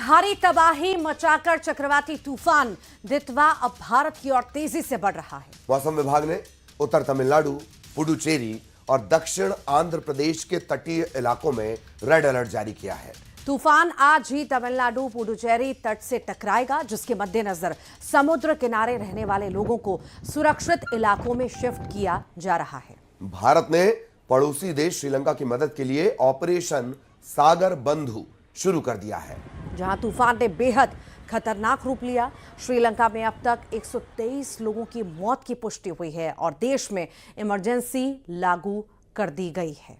भारी तबाही मचाकर चक्रवाती तूफान दितवा अब भारत की ओर तेजी से बढ़ रहा है। मौसम विभाग ने उत्तर तमिलनाडु, पुडुचेरी और दक्षिण आंध्र प्रदेश के तटीय इलाकों में रेड अलर्ट जारी किया है। तूफान आज ही तमिलनाडु पुडुचेरी तट से टकराएगा, जिसके मद्देनजर समुद्र किनारे रहने वाले लोगों को सुरक्षित इलाकों में शिफ्ट किया जा रहा है। भारत ने पड़ोसी देश श्रीलंका की मदद के लिए ऑपरेशन सागर बंधु शुरू कर दिया है, जहां तूफान ने बेहद खतरनाक रूप लिया। श्रीलंका में अब तक 123 लोगों की मौत की पुष्टि हुई है और देश में इमरजेंसी लागू कर दी गई है।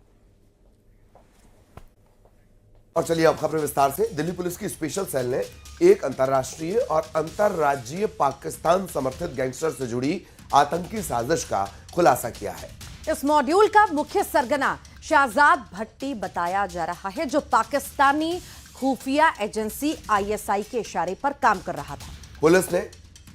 और चलिए अब खबरें विस्तार से। दिल्ली पुलिस की स्पेशल सेल ने एक अंतर्राष्ट्रीय और अंतर्राज्यीय पाकिस्तान समर्थित गैंगस्टर से जुड़ी आतंकी साजिश का खुलासा किया है। इस मॉड्यूल का मुख्य सरगना शहजाद भट्टी बताया जा रहा है, जो पाकिस्तानी खुफिया एजेंसी ISI के इशारे पर काम कर रहा था। पुलिस ने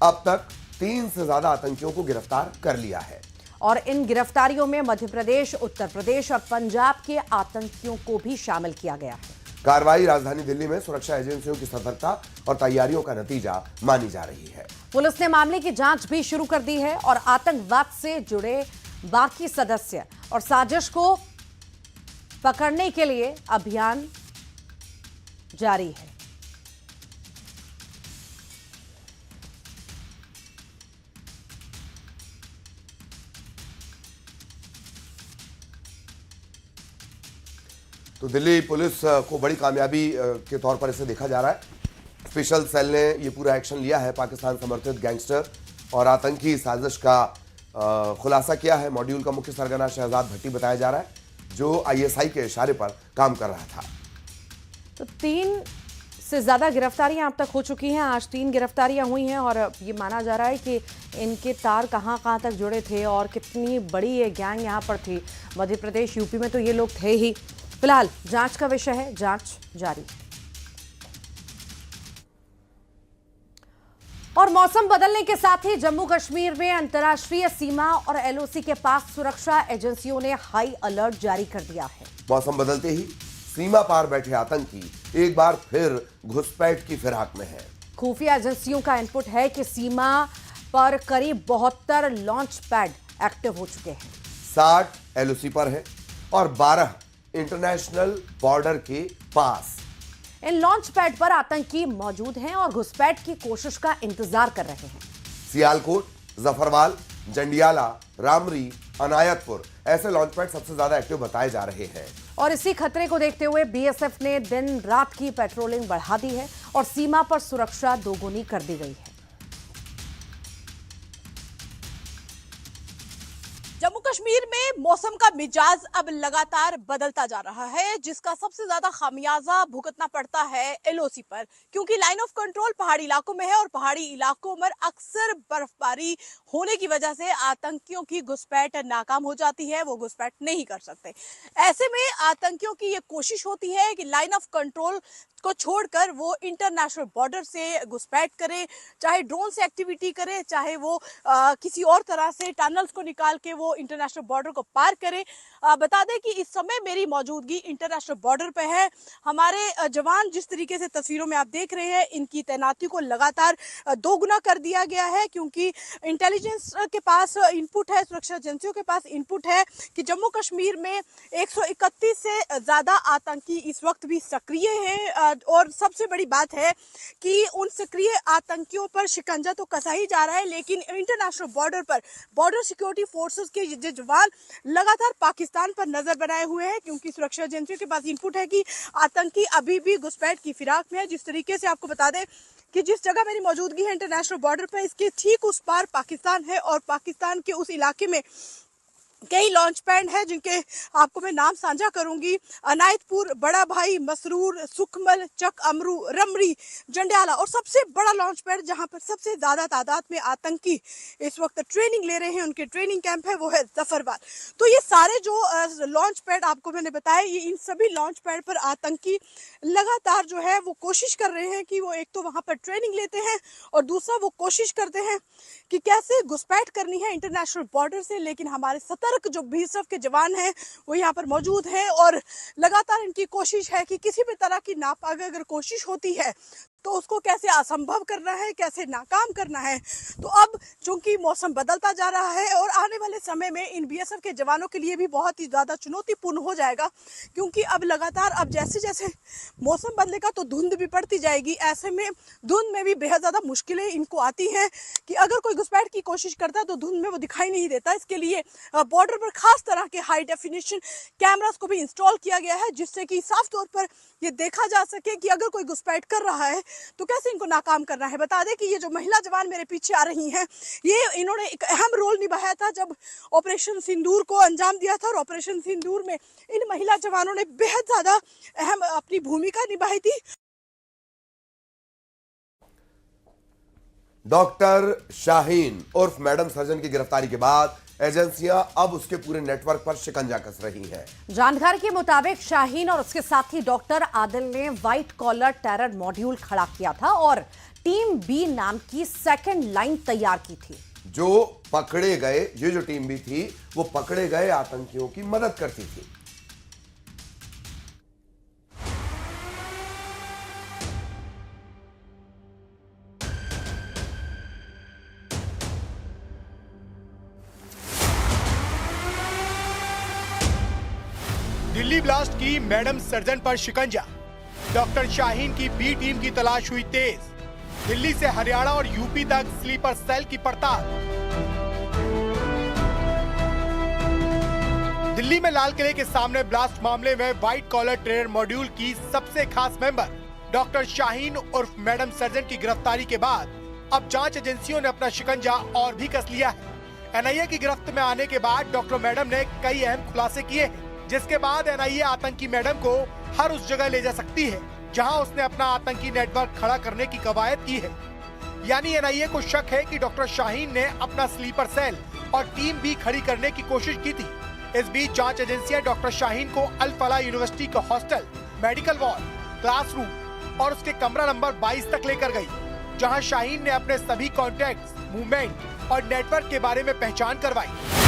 अब तक 3 से ज्यादा आतंकियों को गिरफ्तार कर लिया है और इन गिरफ्तारियों में मध्य प्रदेश, उत्तर प्रदेश और पंजाब के आतंकियों को भी शामिल किया गया है। कार्रवाई राजधानी दिल्ली में सुरक्षा एजेंसियों की सतर्कता और तैयारियों का नतीजा मानी जा रही है। पुलिस ने मामले की जांच भी शुरू कर दी है और आतंकवाद से जुड़े बाकी सदस्य और साजिश को पकड़ने के लिए अभियान जारी है। तो दिल्ली पुलिस को बड़ी कामयाबी के तौर पर इसे देखा जा रहा है। स्पेशल सेल ने ये पूरा एक्शन लिया है, पाकिस्तान समर्थित गैंगस्टर और आतंकी साजिश का खुलासा किया है। मॉड्यूल का मुख्य सरगना शहजाद भट्टी बताया जा रहा है, जो ISI के इशारे पर काम कर रहा था। तो 3 से ज्यादा गिरफ्तारियां अब तक हो चुकी हैं। आज 3 गिरफ्तारियां हुई हैं और ये माना जा रहा है कि इनके तार कहां तक जुड़े थे और कितनी बड़ी ये गैंग यहां पर थी। मध्य प्रदेश, यूपी में तो ये लोग थे ही। फिलहाल जांच का विषय है, जांच जारी। और मौसम बदलने के साथ ही जम्मू कश्मीर में अंतर्राष्ट्रीय सीमा और LOC के पास सुरक्षा एजेंसियों ने हाई अलर्ट जारी कर दिया है। मौसम बदलते ही सीमा पार बैठे आतंकी एक बार फिर घुसपैठ की फिराक में है। खुफिया एजेंसियों का इनपुट है कि सीमा पर करीब 72 लॉन्च पैड एक्टिव हो चुके हैं। 60 LOC पर है और 12 इंटरनेशनल बॉर्डर के पास। इन लॉन्च पैड पर आतंकी मौजूद हैं और घुसपैठ की कोशिश का इंतजार कर रहे हैं। सियालकोट, जफरवाल, जंडियाला, रामरी, अनायतपुर ऐसे लॉन्च पैड सबसे ज्यादा एक्टिव बताए जा रहे हैं। और इसी खतरे को देखते हुए BSF ने दिन रात की पेट्रोलिंग बढ़ा दी है और सीमा पर सुरक्षा दोगुनी कर दी गई है। जम्मू कश्मीर में मौसम का मिजाज अब लगातार बदलता जा रहा है, जिसका सबसे ज्यादा खामियाजा भुगतना पड़ता है LOC पर, क्योंकि लाइन ऑफ कंट्रोल पहाड़ी इलाकों में है और पहाड़ी इलाकों में अक्सर बर्फबारी होने की वजह से आतंकियों की घुसपैठ नाकाम हो जाती है, वो घुसपैठ नहीं कर सकते। ऐसे में आतंकियों की ये कोशिश होती है कि लाइन ऑफ कंट्रोल को छोड़कर वो इंटरनेशनल बॉर्डर से घुसपैठ करे, चाहे ड्रोन से एक्टिविटी करे, चाहे वो किसी और तरह से टनल्स को निकाल के वो इंटरनेशनल बॉर्डर को पार करे। बता दें कि इस समय मेरी मौजूदगी इंटरनेशनल बॉर्डर पे है। हमारे जवान जिस तरीके से तस्वीरों में आप देख रहे हैं, इनकी तैनाती को लगातार दोगुना कर दिया गया है, क्योंकि इंटेलिजेंस के पास इनपुट है, सुरक्षा एजेंसियों के पास इनपुट है कि जम्मू कश्मीर में 131 से ज्यादा आतंकी इस वक्त भी सक्रिय हैं। और सबसे बड़ी बात है कि उन सक्रिय आतंकियों पर शिकंजा तो कसा ही जा रहा है, लेकिन इंटरनेशनल बॉर्डर पर बॉर्डर सिक्योरिटी फोर्सेस के जवान लगातार पाकिस्तान पर नजर बनाए हुए हैं, क्योंकि सुरक्षा एजेंसियों के पास इनपुट है कि आतंकी अभी भी घुसपैठ की फिराक में है। जिस तरीके से आपको बता दें कि जिस जगह मेरी मौजूदगी है इंटरनेशनल बॉर्डर पर, इसके ठीक उस पार पाकिस्तान है और पाकिस्तान के उस इलाके में कई लॉन्च पैड हैं, जिनके आपको मैं नाम साझा करूंगी। अनायतपुर, बड़ा भाई, मसरूर, सुखमल, चक अमरू, रमरी, जंडियाला और सबसे बड़ा लॉन्च पैड जहां पर सबसे ज्यादा तादाद में आतंकी इस वक्त ट्रेनिंग ले रहे हैं, उनके ट्रेनिंग कैंप है, वो है जफरवाल। तो ये सारे जो लॉन्च पैड आपको मैंने बताया, ये इन सभी लॉन्च पैड पर आतंकी लगातार जो है वो कोशिश कर रहे हैं कि वो एक तो वहां पर ट्रेनिंग लेते हैं और दूसरा वो कोशिश करते हैं कि कैसे घुसपैठ करनी है इंटरनेशनल बॉर्डर से, लेकिन हमारे सतर्क सतर्क जो बीएसएफ के जवान हैं वो यहाँ पर मौजूद हैं और लगातार इनकी कोशिश है कि किसी भी तरह की नापाक अगर कोशिश होती है तो उसको कैसे असंभव करना है, कैसे नाकाम करना है। तो अब चूंकि मौसम बदलता जा रहा है और आने वाले समय में इन बीएसएफ के जवानों के लिए भी बहुत ही ज़्यादा चुनौतीपूर्ण हो जाएगा, क्योंकि अब लगातार अब जैसे जैसे मौसम बदलेगा तो धुंध भी पड़ती जाएगी। ऐसे में धुंध में भी बेहद ज़्यादा मुश्किलें इनको आती हैं कि अगर कोई घुसपैठ की कोशिश करता है तो धुंध में वो दिखाई नहीं देता। इसके लिए बॉर्डर पर खास तरह के हाई डेफिनेशन कैमरास को भी इंस्टॉल किया गया है, जिससे कि साफ तौर पर ये देखा जा सके कि अगर कोई घुसपैठ कर रहा है तो कैसे इनको नाकाम करना है। बता दें कि ये जो महिला जवान मेरे पीछे आ रही हैं, ये इन्होंने एक अहम रोल निभाया था जब ऑपरेशन सिंदूर को अंजाम दिया था और ऑपरेशन सिंदूर में इन महिला जवानों ने बेहद ज्यादा अहम अपनी भूमिका निभाई थी। डॉक्टर शाहीन उर्फ मैडम सर्जन की गिरफ्तारी के बाद एजेंसियां अब उसके पूरे नेटवर्क पर शिकंजा कस रही हैं। जानकारी के मुताबिक शाहीन और उसके साथी डॉक्टर आदिल ने व्हाइट कॉलर टेरर मॉड्यूल खड़ा किया था और टीम बी नाम की सेकंड लाइन तैयार की थी। जो पकड़े गए, ये जो टीम बी थी वो पकड़े गए आतंकियों की मदद करती थी। दिल्ली ब्लास्ट की मैडम सर्जन पर शिकंजा, डॉक्टर शाहीन की बी टीम की तलाश हुई तेज। दिल्ली से हरियाणा और यूपी तक स्लीपर सेल की पड़ताल। दिल्ली में लाल किले के सामने ब्लास्ट मामले में व्हाइट कॉलर टेरर मॉड्यूल की सबसे खास मेंबर डॉक्टर शाहीन उर्फ मैडम सर्जन की गिरफ्तारी के बाद अब जांच एजेंसियों ने अपना शिकंजा और भी कस लिया है। एनआईए की गिरफ्त में आने के बाद डॉक्टर मैडम ने कई अहम खुलासे किए हैं, जिसके बाद एनआईए आतंकी मैडम को हर उस जगह ले जा सकती है जहां उसने अपना आतंकी नेटवर्क खड़ा करने की कवायद की है। यानी एनआईए को शक है कि डॉक्टर शाहीन ने अपना स्लीपर सेल और टीम भी खड़ी करने की कोशिश की थी। इस बीच जांच एजेंसियां डॉक्टर शाहीन को अल फलाह यूनिवर्सिटी का हॉस्टल, मेडिकल वार्ड, क्लासरूम और उसके कमरा नंबर 22 तक लेकर गई, जहां शाहीन ने अपने सभी कॉन्टैक्ट्स, मूवमेंट और नेटवर्क के बारे में पहचान करवाई।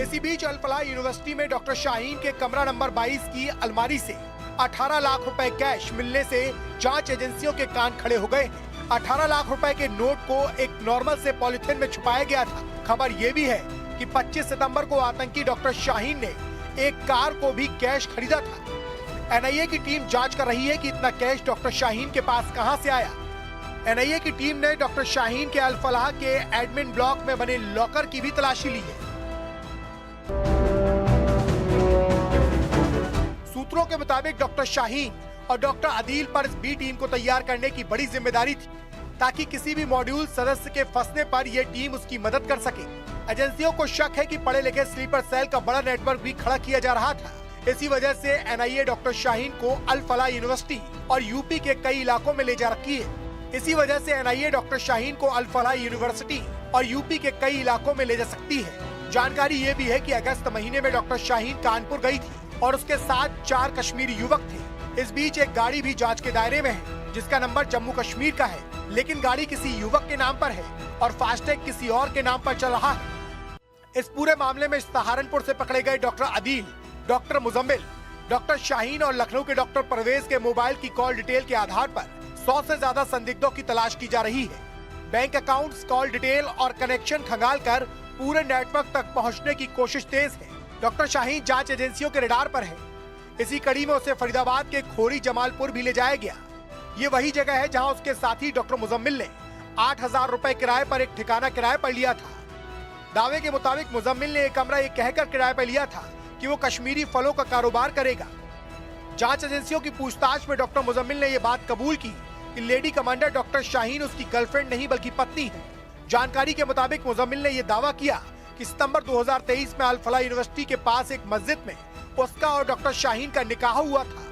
इसी बीच अल फलाह यूनिवर्सिटी में डॉक्टर शाहीन के कमरा नंबर 22 की अलमारी से 18 लाख रुपए कैश मिलने से जांच एजेंसियों के कान खड़े हो गए। 18 लाख रुपए के नोट को एक नॉर्मल से पॉलिथीन में छुपाया गया था। खबर ये भी है कि 25 सितंबर को आतंकी डॉक्टर शाहीन ने एक कार को भी कैश खरीदा था। एनआईए की टीम जांच कर रही है कि इतना कैश डॉक्टर शाहीन के पास कहां से आया। एनआईए की टीम ने डॉक्टर शाहीन के अल फलाह के एडमिन ब्लॉक में बने लॉकर की भी तलाशी ली है। सूत्रों के मुताबिक डॉक्टर शाहीन और डॉक्टर आदिल पर इस बी टीम को तैयार करने की बड़ी जिम्मेदारी थी, ताकि किसी भी मॉड्यूल सदस्य के फंसने पर यह टीम उसकी मदद कर सके। एजेंसियों को शक है कि पढ़े लिखे स्लीपर सेल का बड़ा नेटवर्क भी खड़ा किया जा रहा था। इसी वजह से एनआईए डॉक्टर शाहीन को अल फलाह यूनिवर्सिटी और यूपी के कई इलाकों में ले जा रखी है। इसी वजह से एनआईए डॉक्टर शाहीन को अल फलाह यूनिवर्सिटी और यूपी के कई इलाकों में ले जा सकती है। जानकारी ये भी है कि अगस्त महीने में डॉक्टर शाहीन कानपुर गई थी और उसके साथ 4 कश्मीरी युवक थे। इस बीच एक गाड़ी भी जांच के दायरे में है, जिसका नंबर जम्मू कश्मीर का है, लेकिन गाड़ी किसी युवक के नाम पर है और फास्टैग किसी और के नाम पर चल रहा है। इस पूरे मामले में सहारनपुर से पकड़े गए doctor Adil, doctor Muzammil, doctor Shaheen और लखनऊ के डॉक्टर परवेज के मोबाइल की कॉल डिटेल के आधार पर 100 से ज्यादा संदिग्धों की तलाश की जा रही है। बैंक अकाउंट्स, कॉल डिटेल और कनेक्शन खंगालकर पूरे नेटवर्क तक पहुंचने की कोशिश तेज है। डॉक्टर शाहीन जांच एजेंसियों के रडार पर है। इसी कड़ी में उसे फरीदाबाद के खोरी जमालपुर भी ले जाया गया। ये वही जगह है जहां उसके साथी डॉक्टर मुजम्मिल ने 8,000 रुपए किराए पर एक ठिकाना किराए पर लिया था। दावे के मुताबिक मुजम्मिल ने एक कमरा कहकर किराए पर लिया था कि वो कश्मीरी फलों का कारोबार करेगा। जांच एजेंसियों की पूछताछ में डॉक्टर मुजम्मिल ने ये बात कबूल की कि लेडी कमांडर डॉक्टर शाहीन उसकी गर्लफ्रेंड नहीं बल्कि पत्नी है। जानकारी के मुताबिक मुजम्मिल ने यह दावा किया कि सितंबर 2023 में अल फलाह यूनिवर्सिटी के पास एक मस्जिद में उसका और डॉक्टर शाहीन का निकाह हुआ था।